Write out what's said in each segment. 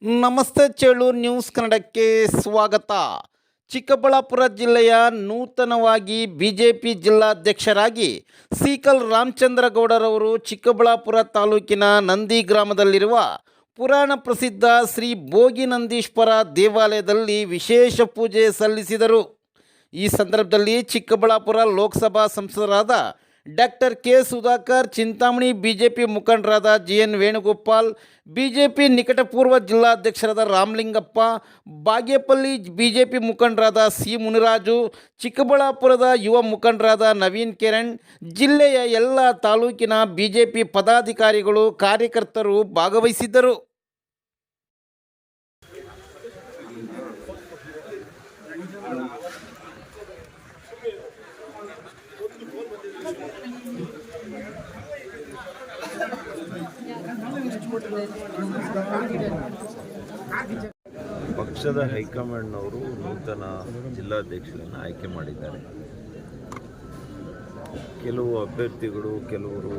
ನಮಸ್ತೆ ಚೇಳೂರು ನ್ಯೂಸ್ ಕನ್ನಡಕ್ಕೆ ಸ್ವಾಗತ. ಚಿಕ್ಕಬಳ್ಳಾಪುರ ಜಿಲ್ಲೆಯ ನೂತನವಾಗಿ ಬಿಜೆಪಿ ಜಿಲ್ಲಾಧ್ಯಕ್ಷರಾಗಿ ಸೀಕಲ್ ರಾಮಚಂದ್ರಗೌಡರವರು ಚಿಕ್ಕಬಳ್ಳಾಪುರ ತಾಲೂಕಿನ ನಂದಿ ಗ್ರಾಮದಲ್ಲಿರುವ ಪುರಾಣ ಪ್ರಸಿದ್ಧ ಶ್ರೀ ಭೋಗಿನಂದೀಶ್ವರ ದೇವಾಲಯದಲ್ಲಿ ವಿಶೇಷ ಪೂಜೆ ಸಲ್ಲಿಸಿದರು. ಈ ಸಂದರ್ಭದಲ್ಲಿ ಚಿಕ್ಕಬಳ್ಳಾಪುರ ಲೋಕಸಭಾ ಸಂಸದರಾದ doctor K Sudhakar, Chintamani BJP ಮುಖಂಡರಾದ ಜಿಎನ್ ವೇಣುಗೋಪಾಲ್, ಬಿಜೆಪಿ ನಿಕಟಪೂರ್ವ ಜಿಲ್ಲಾಧ್ಯಕ್ಷರಾದ ರಾಮಲಿಂಗಪ್ಪ, ಬಾಗೇಪಲ್ಲಿ ಬಿಜೆಪಿ ಮುಖಂಡರಾದ ಸಿ ಮುನಿರಾಜು, ಚಿಕ್ಕಬಳ್ಳಾಪುರದ ಯುವ ಮುಖಂಡರಾದ ನವೀನ್ ಕಿರಣ್, ಜಿಲ್ಲೆಯ ಎಲ್ಲ ತಾಲೂಕಿನ ಬಿಜೆಪಿ ಪದಾಧಿಕಾರಿಗಳು, ಕಾರ್ಯಕರ್ತರು ಭಾಗವಹಿಸಿದ್ದರು. ಪಕ್ಷದ ಹೈಕಮಾಂಡ್ನವರು ನೂತನ ಜಿಲ್ಲಾಧ್ಯಕ್ಷರನ್ನು ಆಯ್ಕೆ ಮಾಡಿದ್ದಾರೆ. ಕೆಲವು ಅಭ್ಯರ್ಥಿಗಳು ಕೆಲವರು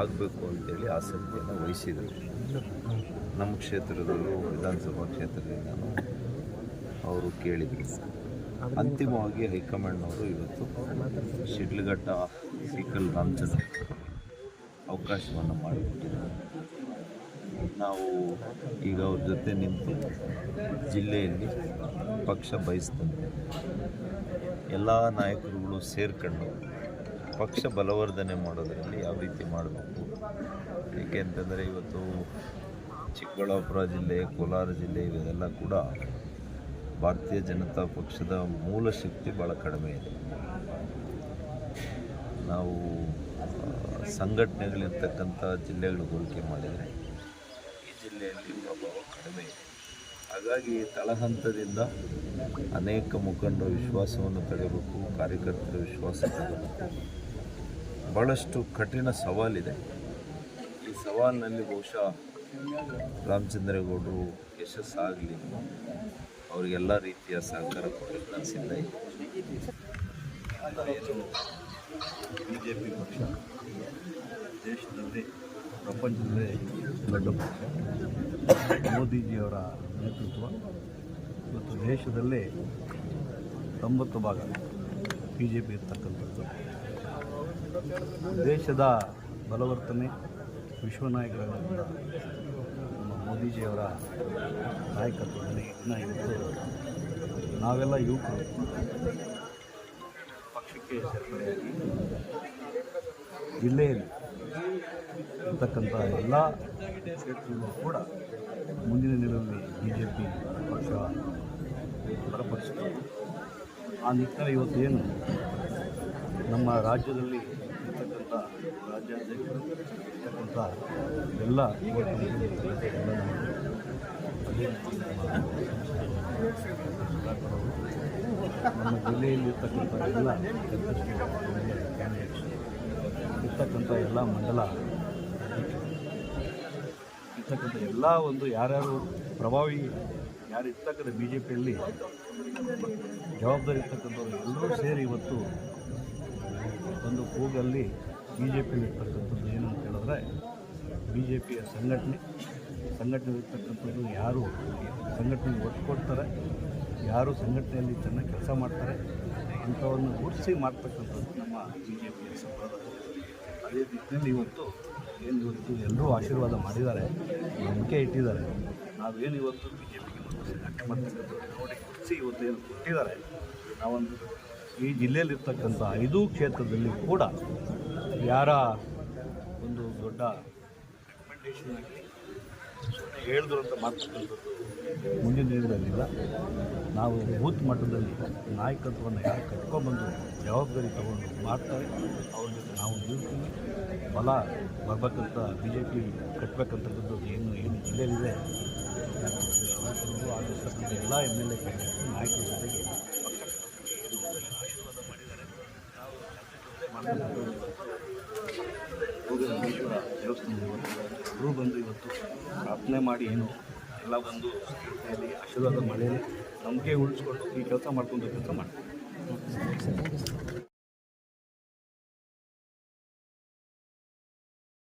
ಆಗಬೇಕು ಅಂತೇಳಿ ಆಸಕ್ತಿಯನ್ನು ವಹಿಸಿದರು. ನಮ್ಮ ಕ್ಷೇತ್ರದಲ್ಲೂ ವಿಧಾನಸಭಾ ಕ್ಷೇತ್ರದಿಂದಲೂ ಅವರು ಕೇಳಿದರು. ಅಂತಿಮವಾಗಿ ಹೈಕಮಾಂಡ್ನವರು ಇವತ್ತು ಶಿಡ್ಲಘಟ್ಟ ಸೀಕಲ್ ರಾಮಚಂದ್ರ ಅವಕಾಶವನ್ನು ಮಾಡಿಕೊಟ್ಟಿದ್ದಾರೆ. ನಾವು ಈಗ ಅವ್ರ ಜೊತೆ ನಿಂತು ಜಿಲ್ಲೆಯಲ್ಲಿ ಪಕ್ಷ ಬಯಸ್ತಂತೆ ಎಲ್ಲ ನಾಯಕರುಗಳು ಸೇರ್ಕೊಂಡು ಪಕ್ಷ ಬಲವರ್ಧನೆ ಮಾಡೋದರಲ್ಲಿ ಯಾವ ರೀತಿ ಮಾಡಬೇಕು. ಏಕೆಂತಂದರೆ ಇವತ್ತು ಚಿಕ್ಕಬಳ್ಳಾಪುರ ಜಿಲ್ಲೆ, ಕೋಲಾರ ಜಿಲ್ಲೆ ಇವೆಲ್ಲ ಕೂಡ ಭಾರತೀಯ ಜನತಾ ಪಕ್ಷದ ಮೂಲ ಶಕ್ತಿ ಭಾಳ ಕಡಿಮೆ ಇದೆ. ನಾವು ಸಂಘಟನೆಗಳಿರ್ತಕ್ಕಂಥ ಜಿಲ್ಲೆಗಳು ಹೋಲಿಕೆ ಮಾಡಿದರೆ ಈ ಜಿಲ್ಲೆಯಲ್ಲಿ ಪ್ರಭಾವ ಕಡಿಮೆ ಇದೆ. ಹಾಗಾಗಿ ತಳಹಂತದಿಂದ ಅನೇಕ ಮುಖಂಡರ ವಿಶ್ವಾಸವನ್ನು ತಡೆಯಬೇಕು, ಕಾರ್ಯಕರ್ತರ ವಿಶ್ವಾಸ ತಗೋಬೇಕು. ಭಾಳಷ್ಟು ಕಠಿಣ ಸವಾಲಿದೆ. ಈ ಸವಾಲಿನಲ್ಲಿ ಬಹುಶಃ ರಾಮಚಂದ್ರೇಗೌಡರು ಯಶಸ್ಸಾಗಲಿ, ಅವರಿಗೆಲ್ಲ ರೀತಿಯ ಸಹಕಾರ ಕೊಡಲಿಕ್ಕೆ ನಾನು ಸಿದ್ಧ ಇದ್ದೀನಿ. ಬಿಜೆಪಿ ಪಕ್ಷ ದೇಶದಲ್ಲಿ ಪ್ರಪಂಚದಲ್ಲೇ ದೊಡ್ಡ ಪಕ್ಷ. ಮೋದಿಜಿಯವರ ನೇತೃತ್ವ ಇವತ್ತು ದೇಶದಲ್ಲೇ 90% ಬಿ ಜೆ ಪಿ ಇರ್ತಕ್ಕಂಥದ್ದು. ದೇಶದ ಬಲವರ್ತನೆ ವಿಶ್ವ ನಾಯಕರಾದ ನಮ್ಮ ಮೋದಿಜಿಯವರ ನಾಯಕತ್ವದಲ್ಲಿ ಇವತ್ತು ನಾವೆಲ್ಲ ಯುವಕರು ಪಕ್ಷಕ್ಕೆ ಸೇರ್ಪಡೆಯಾಗಿ ಜಿಲ್ಲೆಯಲ್ಲಿ ಇರ್ತಕ್ಕಂಥ ಎಲ್ಲ ಕ್ಷೇತ್ರಗಳು ಕೂಡ ಮುಂದಿನ ದಿನಗಳಲ್ಲಿ ಬಿ ಜೆ ಪಿ ಪಕ್ಷ ಬಲಪಡಿಸುತ್ತದೆ. ಆ ನಿಟ್ಟಿನಲ್ಲಿ ಇವತ್ತೇನು ನಮ್ಮ ರಾಜ್ಯದಲ್ಲಿ ಇರ್ತಕ್ಕಂಥ ರಾಜ್ಯಾಧ್ಯಕ್ಷರು ಇರ್ತಕ್ಕಂಥ ಎಲ್ಲ ನಮ್ಮ ಜಿಲ್ಲೆಯಲ್ಲಿರ್ತಕ್ಕಂಥ ಎಲ್ಲ ಕ್ಯಾಂಡಿಡೇಟ್ಸ್ ಇರ್ತಕ್ಕಂಥ ಎಲ್ಲ ಮಂಡಲ ಇರ್ತಕ್ಕಂಥ ಎಲ್ಲ ಒಂದು ಯಾರ್ಯಾರು ಪ್ರಭಾವಿ ಯಾರು ಇರ್ತಕ್ಕಂಥ ಬಿ ಜೆ ಪಿಯಲ್ಲಿ ಜವಾಬ್ದಾರಿ ಇರ್ತಕ್ಕಂಥವ್ರು ಎಲ್ಲರೂ ಸೇರಿ ಇವತ್ತು ಒಂದು ಕೂಗಲ್ಲಿ ಬಿ ಜೆ ಪಿಯಲ್ಲಿ ಇರ್ತಕ್ಕಂಥದ್ದು ಏನು ಅಂತ ಹೇಳಿದ್ರೆ ಬಿ ಜೆ ಪಿಯ ಸಂಘಟನೆ ಇರ್ತಕ್ಕಂಥದ್ದು ಯಾರು ಸಂಘಟನೆಗೆ ಒತ್ತು ಕೊಡ್ತಾರೆ, ಯಾರು ಸಂಘಟನೆಯಲ್ಲಿ ಚೆನ್ನಾಗಿ ಕೆಲಸ ಮಾಡ್ತಾರೆ ಅಂಥವನ್ನು ಗುರುತಿಸಿ ಮಾಡ್ತಕ್ಕಂಥದ್ದು ನಮ್ಮ ಬಿ ಜೆ ಪಿಯ ಸಂಪ್ರದಾಯ. ಅದೇ ರೀತಿಯಲ್ಲಿ ಇವತ್ತು ಎಲ್ಲರೂ ಆಶೀರ್ವಾದ ಮಾಡಿದ್ದಾರೆ, ನಂಬಿಕೆ ಇಟ್ಟಿದ್ದಾರೆ. ನಾವೇನು ಇವತ್ತು ಬಿ ಜೆ ಪಿಗೆ ಸಂಘಟನೆ ಮಾಡ್ತಕ್ಕಂಥದ್ದು ನೋಡಿ ಗುರುತಿಸಿ ಇವತ್ತೇನು ಕೊಟ್ಟಿದ್ದಾರೆ. ನಾವೊಂದು ಈ ಜಿಲ್ಲೆಯಲ್ಲಿರ್ತಕ್ಕಂಥ 5 ಕ್ಷೇತ್ರದಲ್ಲಿ ಕೂಡ ಯಾರ ಒಂದು ದೊಡ್ಡ ರೆಕಮೆಂಡೇಷನ್ ಆಗಲಿ ಹೇಳಿದ್ರು ಅಂತ ಮಾಡ್ತಕ್ಕಂಥದ್ದು ಮುಂದಿನ ದಿನದಲ್ಲಿಲ್ಲ. ನಾವು ಬೂತ್ ಮಟ್ಟದಲ್ಲಿ ನಾಯಕತ್ವವನ್ನು ಯಾರು ಕಟ್ಕೊಂಡ್ಬಂದು ಜವಾಬ್ದಾರಿ ತಗೊಂಡು ಮಾಡ್ತಾರೆ ಅವ್ರ ಜೊತೆ ನಾವು ನಿಲ್ತೀವಿ. ಬಲ ಬರಬೇಕಂತ ಬಿ ಜೆ ಪಿ ಕಟ್ಟಬೇಕಂತಕ್ಕಂಥದ್ದು ಏನು ಜಿಲ್ಲೆಯಲ್ಲಿದೆ ಆಗಿರ್ತಕ್ಕಂಥ ಎಲ್ಲ ಎಮ್ ಎಲ್ ಎ ನಾಯಕರ ಜೊತೆಗೆ ಆಶೀರ್ವಾದ ಮಾಡಿದ್ದಾರೆ. ಭೋಗಿನಂದೀಶ್ವರ ದೇವಸ್ಥಾನದವರು ಬಂದು ಇವತ್ತು ಪ್ರಾರ್ಥನೆ ಮಾಡಿ ಏನು ಎಲ್ಲ ಬಂದು ಆಶೀರ್ವಾದ ಮಾಡಿ ನಂಬಿಕೆ ಉಳಿಸ್ಕೊಂಡು ಈ ಕೆಲಸ ಮಾಡ್ಕೊಂಡು ಕೆಲಸ ಮಾಡ್ತೀವಿ.